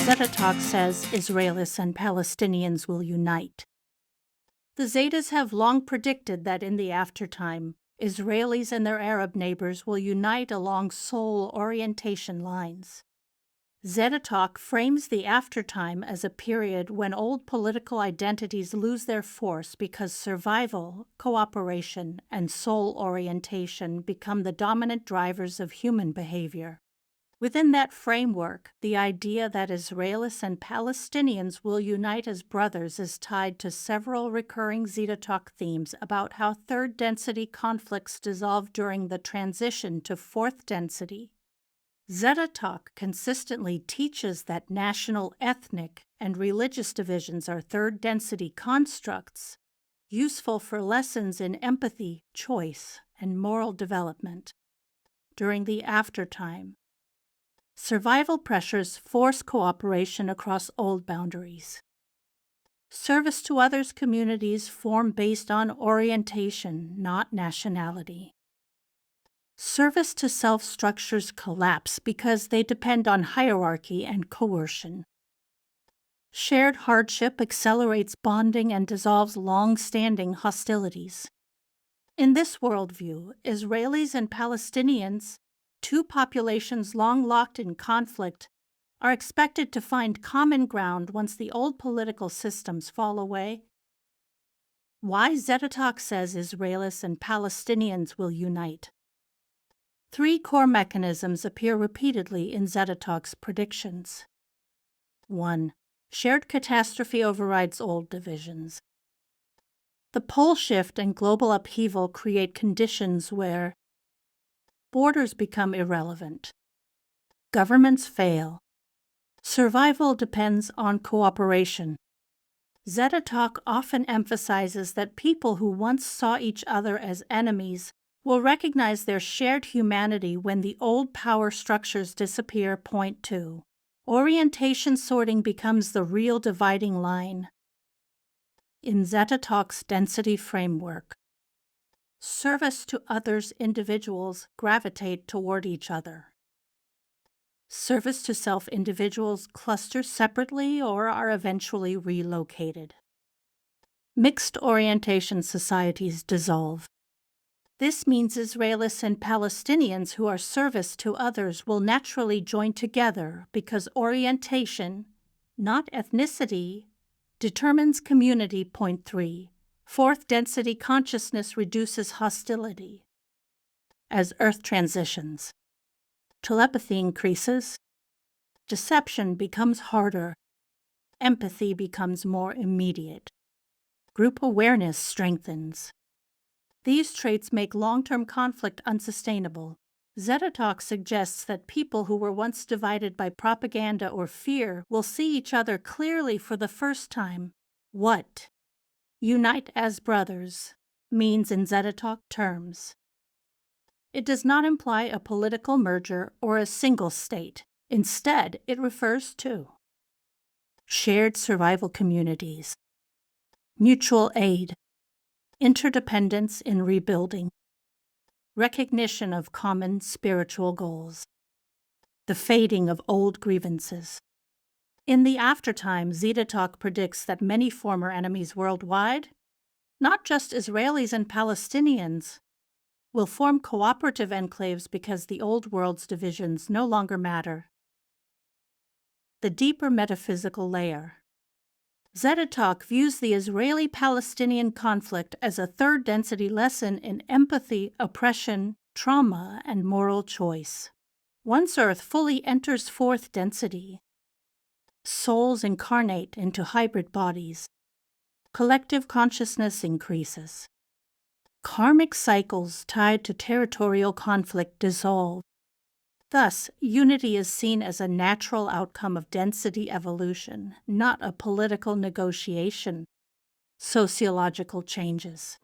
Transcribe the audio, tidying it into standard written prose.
ZetaTalk says Israelis and Palestinians will unite. The Zetas have long predicted that in the aftertime, Israelis and their Arab neighbors will unite along soul orientation lines. ZetaTalk frames the aftertime as a period when old political identities lose their force because survival, cooperation, and soul orientation become the dominant drivers of human behavior. Within that framework, the idea that Israelis and Palestinians will unite as brothers is tied to several recurring ZetaTalk themes about how third-density conflicts dissolve during the transition to fourth density. ZetaTalk consistently teaches that national, ethnic, and religious divisions are third-density constructs, useful for lessons in empathy, choice, and moral development. During the aftertime, survival pressures force cooperation across old boundaries. Service to others communities form based on orientation, not nationality. Service to self structures collapse because they depend on hierarchy and coercion. Shared hardship accelerates bonding and dissolves long-standing hostilities. In this worldview, Israelis and Palestinians, two populations long locked in conflict, are expected to find common ground once the old political systems fall away. Why ZetaTalk says Israelis and Palestinians will unite. Three core mechanisms appear repeatedly in ZetaTalk's predictions. 1. Shared catastrophe overrides old divisions. The pole shift and global upheaval create conditions where borders become irrelevant. Governments fail. Survival depends on cooperation. ZetaTalk often emphasizes that people who once saw each other as enemies will recognize their shared humanity when the old power structures disappear. Point 2. Orientation sorting becomes the real dividing line. In ZetaTalk's density framework, service to others individuals gravitate toward each other. Service to self individuals cluster separately or are eventually relocated. Mixed orientation societies dissolve. This means Israelis and Palestinians who are service to others will naturally join together because orientation, not ethnicity, determines community. Point 3. Fourth density consciousness reduces hostility. As Earth transitions, telepathy increases, deception becomes harder, empathy becomes more immediate, group awareness strengthens. These traits make long-term conflict unsustainable. ZetaTalk suggests that people who were once divided by propaganda or fear will see each other clearly for the first time. What unite as brothers means in ZetaTalk terms. It does not imply a political merger or a single state. Instead, it refers to shared survival communities, mutual aid, interdependence in rebuilding, recognition of common spiritual goals, the fading of old grievances. In the aftertime, ZetaTalk predicts that many former enemies worldwide, not just Israelis and Palestinians, will form cooperative enclaves because the old world's divisions no longer matter. The deeper metaphysical layer. ZetaTalk views the Israeli-Palestinian conflict as a third-density lesson in empathy, oppression, trauma, and moral choice. Once Earth fully enters fourth density, souls incarnate into hybrid bodies. Collective consciousness increases. Karmic cycles tied to territorial conflict dissolve. Thus, unity is seen as a natural outcome of density evolution, not a political negotiation. Sociological changes.